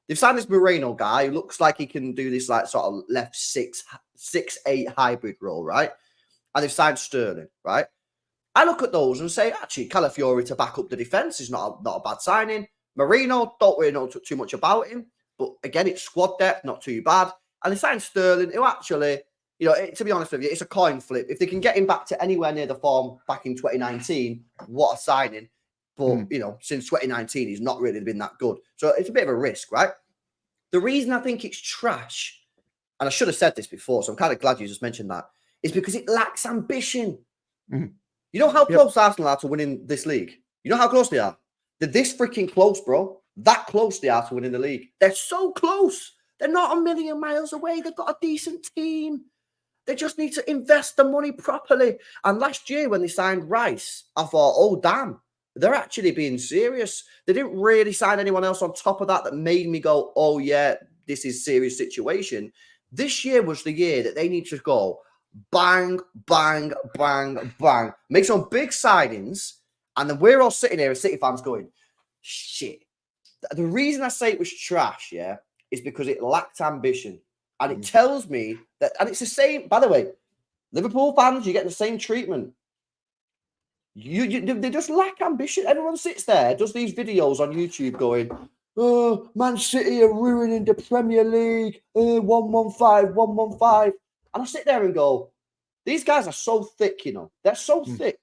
They've signed this Moreno guy who looks like he can do this like sort of left 6'8" hybrid role, right? And they've signed Sterling, right? I look at those and say, actually, Calafiori to back up the defense is not a bad signing. Moreno, don't really know too much about him, but again, it's squad depth, not too bad. And they signed Sterling, who actually, to be honest with you, it's a coin flip. If they can get him back to anywhere near the form back in 2019, what a signing. But, since 2019, he's not really been that good. So it's a bit of a risk, right? The reason I think it's trash, and I should have said this before, so I'm kind of glad you just mentioned that, is because it lacks ambition. Mhm. You know how close Arsenal are to winning this league? You know how close they are? They're this freaking close, bro. That close they are to winning the league. They're so close. They're not a million miles away. They've got a decent team. They just need to invest the money properly. And last year when they signed Rice, I thought, oh, damn, they're actually being serious. They didn't really sign anyone else on top of that made me go, oh, yeah, this is a serious situation. This year was the year that they need to go bang, bang, bang, bang. Make some big signings. And then we're all sitting here as City fans going, shit. The reason I say it was trash, is because it lacked ambition. And it tells me that, and it's the same, by the way, Liverpool fans, you get the same treatment. They just lack ambition. Everyone sits there, does these videos on YouTube going, oh, Man City are ruining the Premier League, 115, 115. And I sit there and go, these guys are so thick, you know. They're so thick.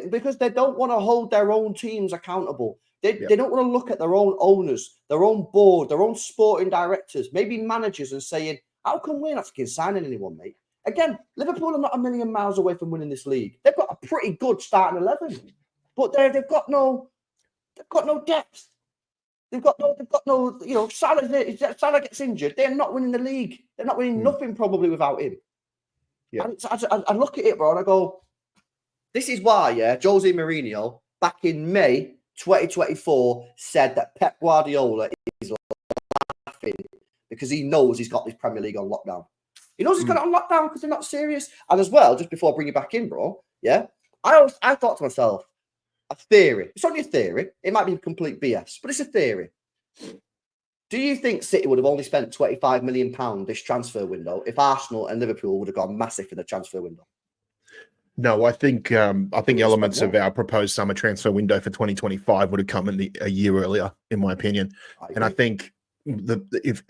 Because they don't want to hold their own teams accountable. They don't want to look at their own owners, their own board, their own sporting directors, maybe managers, and saying, how come we're not fucking signing anyone, mate? Again, Liverpool are not a million miles away from winning this league. They've got a pretty good starting 11, but they've got no depth. They've got no, you know, Salah gets injured. They're not winning the league. They're not winning nothing probably without him. Yeah. And I look at it, bro, and I go, this is why, Jose Mourinho back in May 2024 said that Pep Guardiola is laughing because he knows he's got this Premier League on lockdown. He knows he's got it on lockdown because they're not serious. And as well, just before I bring you back in, bro, I thought to myself, a theory. It's only a theory. It might be complete BS, but it's a theory. Do you think City would have only spent £25 million this transfer window if Arsenal and Liverpool would have gone massive in the transfer window? No, I think elements of our proposed summer transfer window for 2025 would have come in a year earlier, in my opinion. And I think if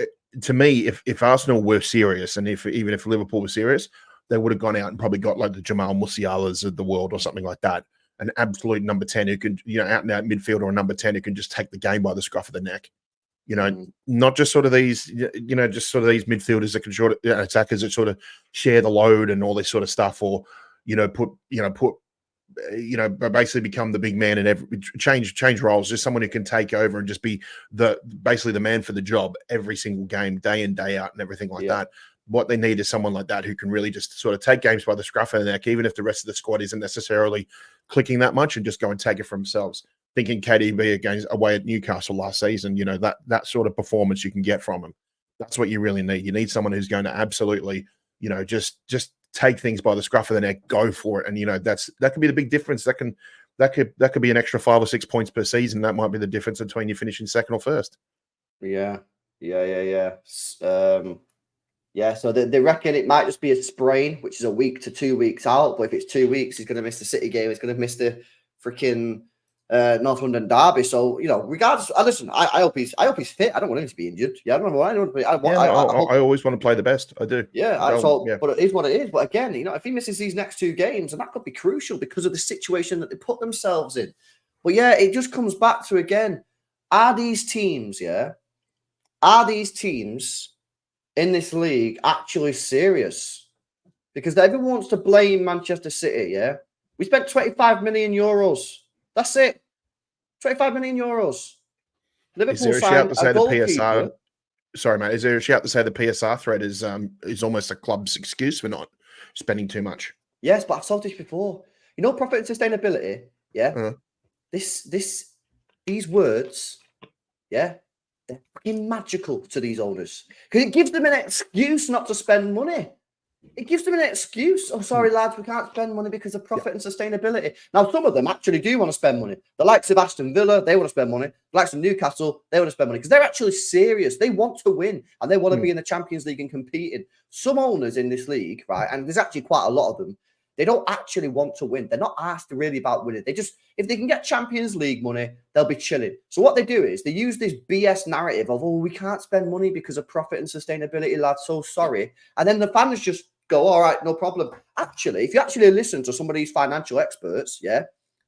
Arsenal were serious, and even if Liverpool were serious, they would have gone out and probably got like the Jamal Musialas of the world or something like that, an absolute number 10 who can, out and out midfield, or a number 10 who can just take the game by the scruff of the neck. Not just sort of these, just sort of these midfielders that can attackers that sort of share the load and all this sort of stuff, or basically become the big man and change roles. Just someone who can take over and just be basically the man for the job every single game, day in, day out, and everything like that. What they need is someone like that who can really just sort of take games by the scruff of the neck, even if the rest of the squad isn't necessarily clicking that much, and just go and take it for themselves. Thinking KDB away at Newcastle last season, that sort of performance you can get from him. That's what you really need. You need someone who's going to absolutely, just take things by the scruff of the neck, go for it. And, that could be the big difference. That could be an extra 5 or 6 points per season. That might be the difference between you finishing second or first. Yeah. So they reckon it might just be a sprain, which is a week to 2 weeks out. But if it's 2 weeks, he's going to miss the City game. He's going to miss the freaking North London derby. So, regardless, listen, I hope he's fit. I don't want him to be injured. I don't want anyone to be. I always want to play the best. I do. But it is what it is. But again, if he misses these next 2 games, and that could be crucial because of the situation that they put themselves in. But it just comes back to, again, are these teams in this league actually serious? Because everyone wants to blame Manchester City. We spent 25 million euros. That's it. 25 million euros. Liverpool is there a shout to say the PSR? Sorry, mate. Is there a shout to say the PSR thread is almost a club's excuse for not spending too much? Yes, but I've told this before. Profit and sustainability. These words. They're fucking magical to these owners because it gives them an excuse not to spend money. It gives them an excuse. Oh, sorry, lads, we can't spend money because of profit and sustainability. Now, some of them actually do want to spend money. The likes of Aston Villa, they want to spend money. The likes of Newcastle, they want to spend money because they're actually serious. They want to win and they want to be in the Champions League and competing. Some owners in this league, right, and there's actually quite a lot of them, they don't actually want to win. They're not asked really about winning. They just, if they can get Champions League money, they'll be chilling. So what they do is they use this BS narrative of, we can't spend money because of profit and sustainability, lads. So sorry. And then the fans just go, all right, no problem. Actually, if you actually listen to some of these financial experts,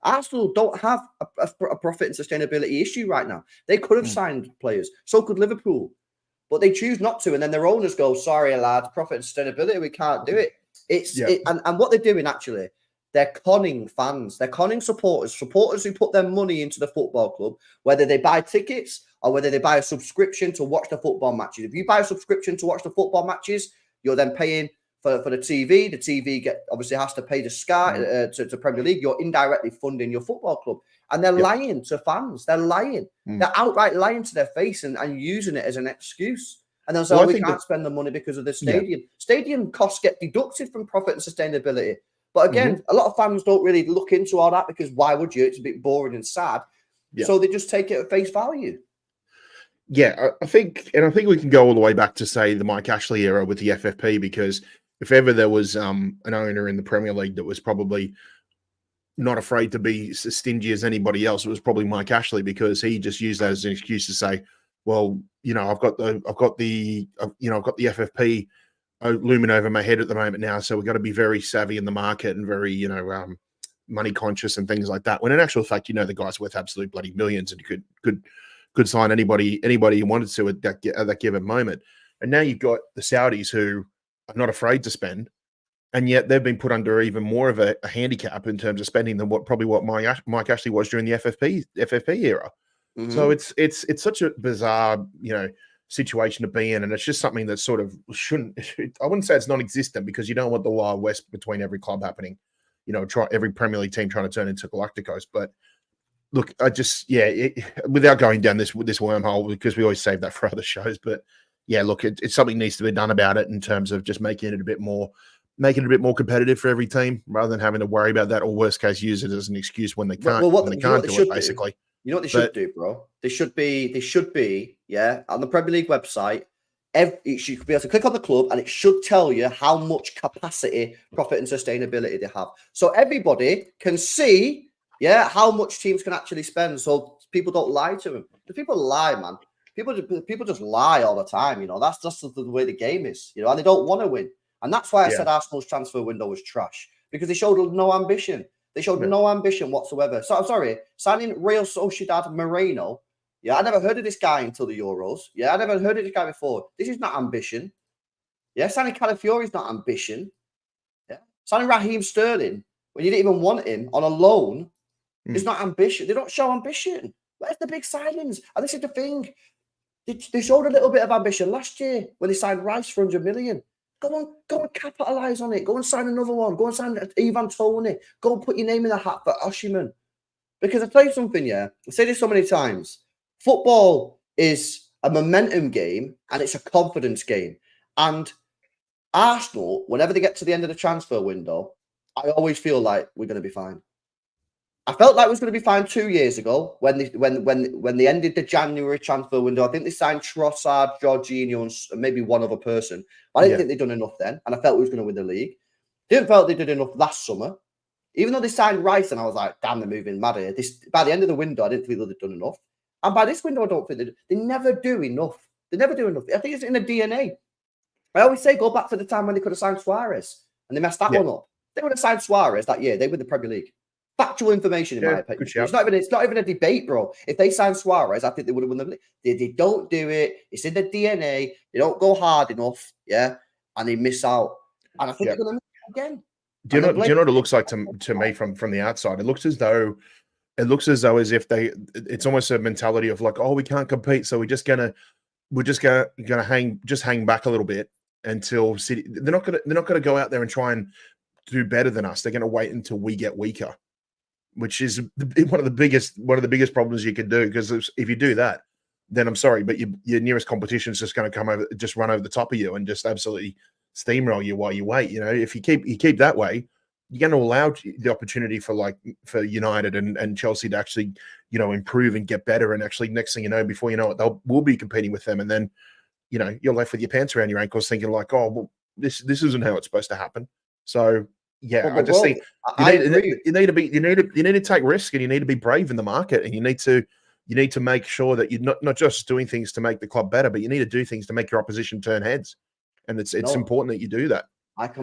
Arsenal don't have a profit and sustainability issue right now. They could have signed players. So could Liverpool. But they choose not to. And then their owners go, sorry, lads, profit and sustainability, we can't do it. And what they're doing actually, they're conning fans, they're conning supporters who put their money into the football club, whether they buy tickets or whether they buy a subscription to watch the football matches. If you buy a subscription to watch the football matches, you're then paying for the TV. The TV obviously has to pay the Sky to Premier League. You're indirectly funding your football club. And they're lying to fans. They're lying. They're outright lying to their face and using it as an excuse. And they'll say, we can't spend the money because of the stadium. Stadium costs get deducted from profit and sustainability. But again, a lot of fans don't really look into all that because why would you? It's a bit boring and sad. So they just take it at face value. Yeah, I think we can go all the way back to, say, the Mike Ashley era with the FFP, because if ever there was an owner in the Premier League that was probably not afraid to be as stingy as anybody else, it was probably Mike Ashley, because he just used that as an excuse to say, well, I've got the FFP looming over my head at the moment now, so we've got to be very savvy in the market and very, money conscious and things like that. When in actual fact, the guy's worth absolute bloody millions and could sign anybody he wanted to at that given moment. And now you've got the Saudis who are not afraid to spend, and yet they've been put under even more of a handicap in terms of spending than what Mike Ashley was during the FFP era. So it's such a bizarre, situation to be in, and it's just something that sort of I wouldn't say it's non-existent, because you don't want the Wild West between every club happening, every Premier League team trying to turn into Galacticos. But look, without going down this wormhole, because we always save that for other shows, but yeah, look, it's something needs to be done about it in terms of just making it a bit more competitive for every team, rather than having to worry about that, or worst case use it as an excuse when they can't do it, basically. You know what they should do, bro? They should be, on the Premier League website, you should be able to click on the club and it should tell you how much capacity, profit and sustainability they have. So everybody can see, how much teams can actually spend, so people don't lie to them. Because people lie, man. People just lie all the time, That's just the way the game is, and they don't want to win. And that's why I said Arsenal's transfer window was trash, because they showed no ambition. They showed no ambition whatsoever. So I'm sorry, signing Real Sociedad Moreno. I never heard of this guy until the Euros. I never heard of this guy before. This is not ambition. Signing Calafiori is not ambition. Signing Raheem Sterling when you didn't even want him on a loan is not ambition. They don't show ambition. Where's the big signings? And this is the thing. They showed a little bit of ambition last year when they signed Rice for 100 million. Go and capitalize on it. Go and sign another one. Go and sign Ivan Toney. Go and put your name in the hat for Osimhen. Because I tell you something, I say this so many times. Football is a momentum game and it's a confidence game. And Arsenal, whenever they get to the end of the transfer window, I always feel like we're going to be fine. I felt like it was going to be fine 2 years ago when they ended the January transfer window. I think they signed Trossard, Jorginho, and maybe one other person. But I didn't think they'd done enough then, and I felt we was going to win the league. Didn't feel they did enough last summer, even though they signed Rice, and I was like, damn, they're moving mad here. By the end of the window, I didn't feel they'd done enough. And by this window, I don't think they never do enough. They never do enough. I think it's in the DNA. I always say go back to the time when they could have signed Suarez, and they messed that one up. They would have signed Suarez that year. They win the Premier League. Factual information, in my opinion. It's not even a debate, bro. If they signed Suarez, I think they would have won the league. They don't do it. It's in the DNA. They don't go hard enough, and they miss out. And I think they're going to miss out again. Do you know what it looks like to me from the outside? It looks as though as if it's almost a mentality of like, oh, we can't compete, so we're just gonna hang back a little bit until City. They're not gonna go out there and try and do better than us. They're gonna wait until we get weaker, which is one of the biggest problems you can do. Because if you do that, then I'm sorry, but your nearest competition is just going to just run over the top of you and just absolutely steamroll you while you wait. If you keep that way, you're going to allow the opportunity for United and Chelsea to actually, improve and get better. And actually, next thing you know, before you know it, we'll be competing with them. And then, you're left with your pants around your ankles thinking like, oh, well, this isn't how it's supposed to happen. So, yeah, I just think you need to take risk, and you need to be brave in the market, and you need to make sure that you're not just doing things to make the club better, but you need to do things to make your opposition turn heads. And it's important that you do that.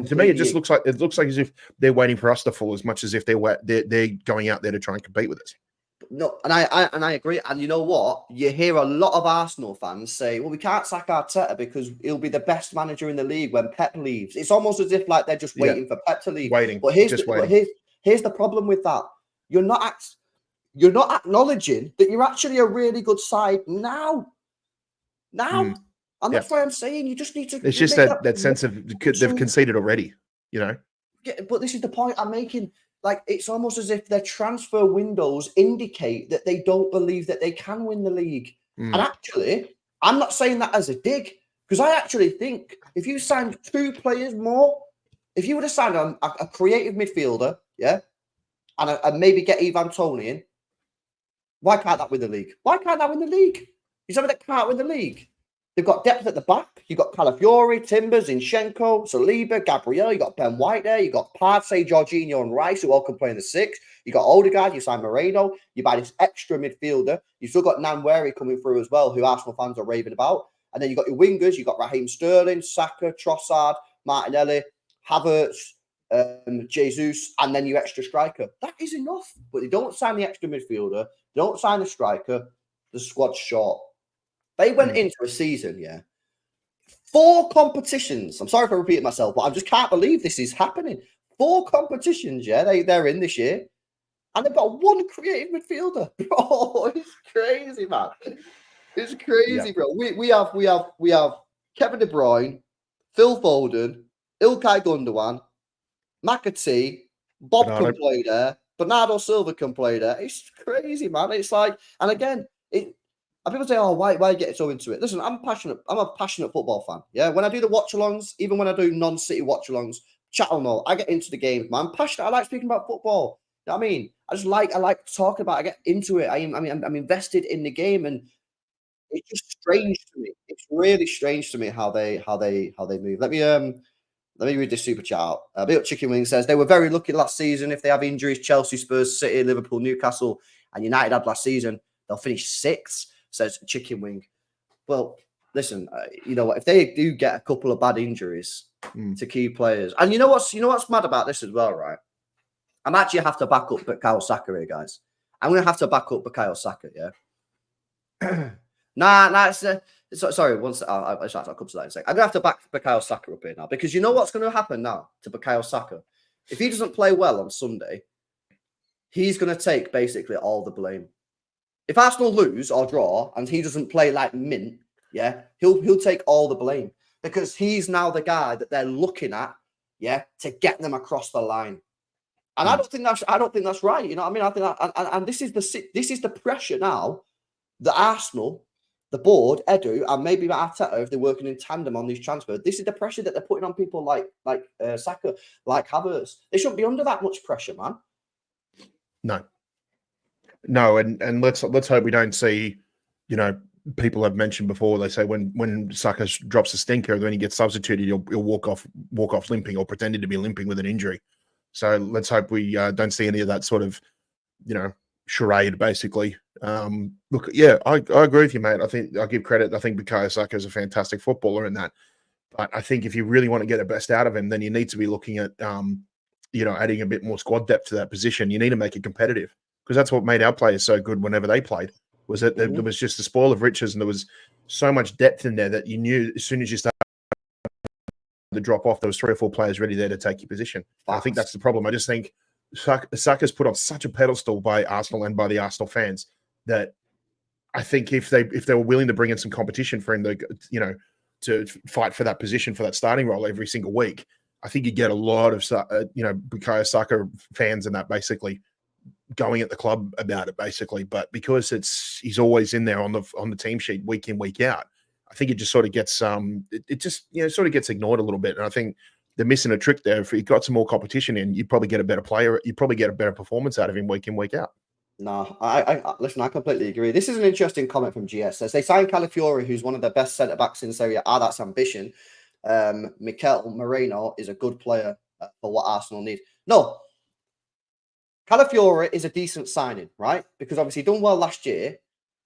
To me, it looks like as if they're waiting for us to fall as much as if they're going out there to try and compete with us. No, and I agree. And you know what? You hear a lot of Arsenal fans say, "Well, we can't sack Arteta because he'll be the best manager in the league when Pep leaves." It's almost as if like they're just waiting for Pep to leave. Waiting, But here's the problem with that. You're not acknowledging that you're actually a really good side now. And that's why I'm saying you just need to. It's just that sense of they've conceded already. You know. Yeah, but this is the point I'm making. Like, it's almost as if their transfer windows indicate that they don't believe that they can win the league. And actually, I'm not saying that as a dig, because I actually think if you signed 2 players more, if you would have signed a creative midfielder, yeah, and maybe get Ivan Toney in, why can't that win the league? Why can't that win the league? You something that can't win the league. They've got depth at the back. You've got Calafiori, Timbers, Zinchenko, Saliba, Gabriel. You've got Ben White there. You've got Partey, Jorginho, and Rice, who all can play in the 6. You've got Odegaard. You signed Moreno. You buy this extra midfielder. You've still got Nanweri coming through as well, who Arsenal fans are raving about. And then you've got your wingers. You've got Raheem Sterling, Saka, Trossard, Martinelli, Havertz, Jesus, and then your extra striker. That is enough. But they don't sign the extra midfielder. They don't sign the striker. The squad's short. They went into a season, 4 competitions. I'm sorry for repeating myself, but I just can't believe this is happening. 4 competitions, they're in this year. And they've got 1 creative midfielder. Bro, it's crazy, man. It's crazy, bro. We have Kevin De Bruyne, Phil Foden, Ilkay Gundogan, McAtee, Bob can play there, Bernardo Silva can play there. It's crazy, man. It's like, and again, and people say, "Oh, why get so into it?" Listen, I'm passionate. I'm a passionate football fan. Yeah, when I do the watch-alongs, even when I do non-City watch-alongs, chat mode, I get into the game. Man, I'm passionate. I like speaking about football. You know what I mean? I like talking about it. I get into it. I'm invested in the game, and it's just strange to me. It's really strange to me how they move. Let me read this super chat out. Big Up Chicken Wing says they were very lucky last season. If they have injuries, Chelsea, Spurs, City, Liverpool, Newcastle, and United had last season, they'll finish 6th. Says Chicken Wing. Well, listen, you know what? If they do get a couple of bad injuries to key players, and you know what's mad about this as well, right? I'm actually have to back up Bukayo Saka here, guys. I'm gonna have to back up Bukayo Saka, yeah. Sorry. Once I'll come to that in a sec. I'm gonna have to back Bukayo Saka up here now because you know what's gonna happen now to Bukayo Saka. If he doesn't play well on Sunday, he's gonna take basically all the blame. If Arsenal lose or draw and he doesn't play like mint, he'll take all the blame because he's now the guy that they're looking at, to get them across the line. And I don't think that's right. You know what I mean? I think that, and this is the pressure now that Arsenal, the board, Edu, and maybe Arteta, if they're working in tandem on these transfers, this is the pressure that they're putting on people like Saka, like Havertz. They shouldn't be under that much pressure, man. No, and let's hope we don't see, people have mentioned before. They say when Saka drops a stinker, then he gets substituted, he'll walk off limping or pretending to be limping with an injury. So let's hope we don't see any of that sort of, charade. Basically, look, I agree with you, mate. I think I'll give credit. I think Bukayo Saka is a fantastic footballer in that, but I think if you really want to get the best out of him, then you need to be looking at, adding a bit more squad depth to that position. You need to make it competitive. Because that's what made our players so good whenever they played, was that there was just the spoil of riches and there was so much depth in there that you knew as soon as you started to drop off, there was 3 or 4 players ready there to take your position. I think that's the problem. I just think Saka's put on such a pedestal by Arsenal and by the Arsenal fans that I think if they were willing to bring in some competition for him, to fight for that position, for that starting role every single week, I think you get a lot of Bukayo Saka fans and that basically going at the club about it basically, but because he's always in there on the team sheet week in, week out, I think it just sort of gets sort of gets ignored a little bit. And I think they're missing a trick there. If you got some more competition in, you'd probably get a better player, you'd probably get a better performance out of him week in, week out. No, I listen, I completely agree. This is an interesting comment from GS. Says they signed Calafiori, who's one of the best centre-backs in Serie A. That's ambition. Mikel Moreno is a good player for what Arsenal need. No, Calafiori is a decent signing, right? Because obviously he done well last year,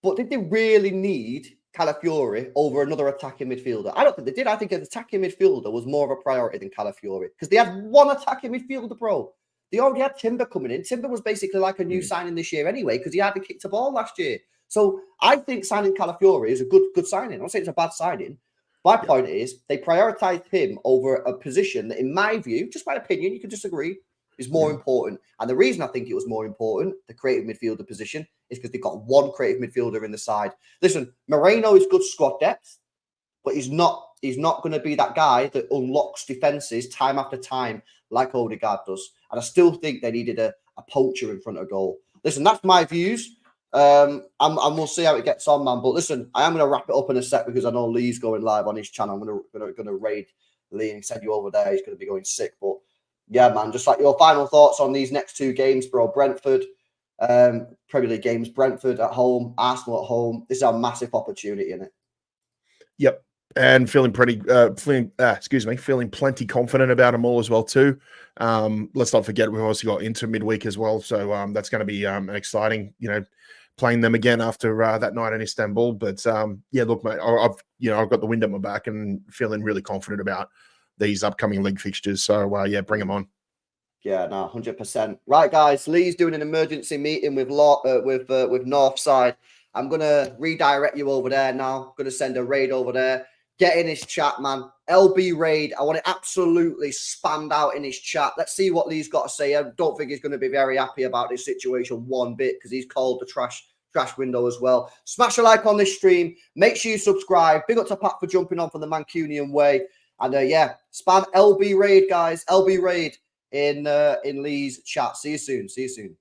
but did they really need Calafiori over another attacking midfielder? I don't think they did. I think an attacking midfielder was more of a priority than Calafiori because they had 1 attacking midfielder, bro. They already had Timber coming in. Timber was basically like a new signing this year anyway, because he hardly kicked a ball last year. So I think signing Calafiori is a good signing. I'm not saying it's a bad signing. My point is they prioritised him over a position that, in my view, just my opinion, you can disagree, is more important. And the reason I think it was more important, the creative midfielder position, is because they've got one creative midfielder in the side. Listen, Moreno is good squad depth, but he's not going to be that guy that unlocks defences time after time like Odegaard does. And I still think they needed a poacher in front of goal. Listen, that's my views. And we'll see how it gets on, man. But listen, I am going to wrap it up in a sec because I know Lee's going live on his channel. I'm going to raid Lee and send you over there. He's going to be going sick. But yeah, man, just like your final thoughts on these next two games, bro. Brentford, Premier League games, Brentford at home, Arsenal at home. This is a massive opportunity, isn't it? Yep. And feeling plenty confident about them all as well too. Let's not forget we've also got Inter midweek as well, so that's going to be an exciting, playing them again after that night in Istanbul. But yeah, look, mate, I've got the wind at my back and feeling really confident about these upcoming league fixtures. So yeah, bring them on. Yeah, no, 100%. Right, guys, Lee's doing an emergency meeting with Northside. I'm gonna redirect you over there now. I'm gonna send a raid over there. Get in his chat, man. LB raid. I want it absolutely spammed out in his chat. Let's see what Lee's got to say. I don't think he's going to be very happy about this situation one bit because he's called the trash window as well. Smash a like on this stream. Make sure you subscribe. Big up to Pat for jumping on from the Mancunian way. And yeah, spam LB raid, guys. LB raid in Lee's chat. See you soon.